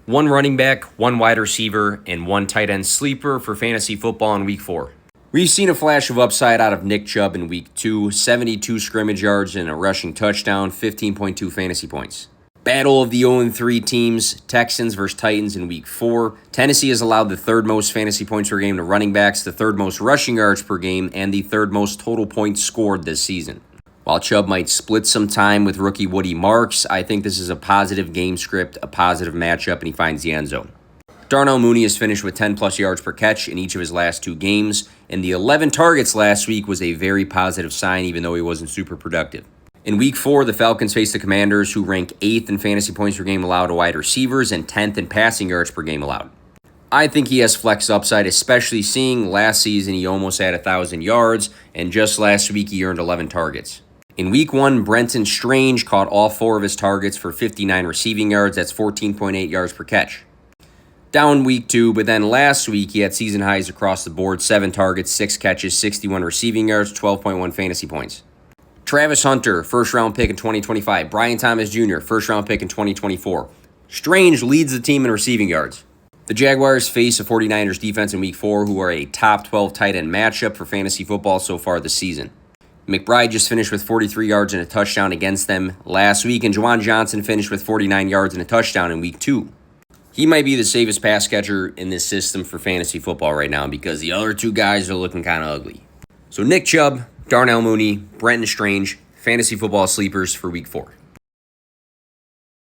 one running back, one wide receiver, and one tight end sleeper for fantasy football in week 4. We've seen a flash of upside out of Nick Chubb in week 2, 72 scrimmage yards and a rushing touchdown, 15.2 fantasy points. Battle of the 0-3 teams, Texans versus Titans in week 4. Tennessee has allowed the third most fantasy points per game to running backs, the third most rushing yards per game, and the third most total points scored this season. While Chubb might split some time with rookie Woody Marks, I think this is a positive game script, a positive matchup, and he finds the end zone. Darnell Mooney has finished with 10-plus yards per catch in each of his last 2 games, and the 11 targets last week was a very positive sign, even though he wasn't super productive. In week 4, the Falcons face the Commanders, who rank 8th in fantasy points per game allowed to wide receivers and 10th in passing yards per game allowed. I think he has flex upside, especially seeing last season he almost had 1,000 yards, and just last week he earned 11 targets. In week 1, Brenton Strange caught all 4 of his targets for 59 receiving yards. That's 14.8 yards per catch. Down week 2, but then last week he had season highs across the board, 7 targets, 6 catches, 61 receiving yards, 12.1 fantasy points. Travis Hunter, first-round pick in 2025. Brian Thomas Jr., first-round pick in 2024. Strange leads the team in receiving yards. The Jaguars face a 49ers defense in week 4, who are a top 12 tight end matchup for fantasy football so far this season. McBride just finished with 43 yards and a touchdown against them last week, and Juwan Johnson finished with 49 yards and a touchdown in week 2. He might be the safest pass catcher in this system for fantasy football right now because the other 2 guys are looking kind of ugly. So Nick Chubb, Darnell Mooney, Brenton Strange, fantasy football sleepers for week 4.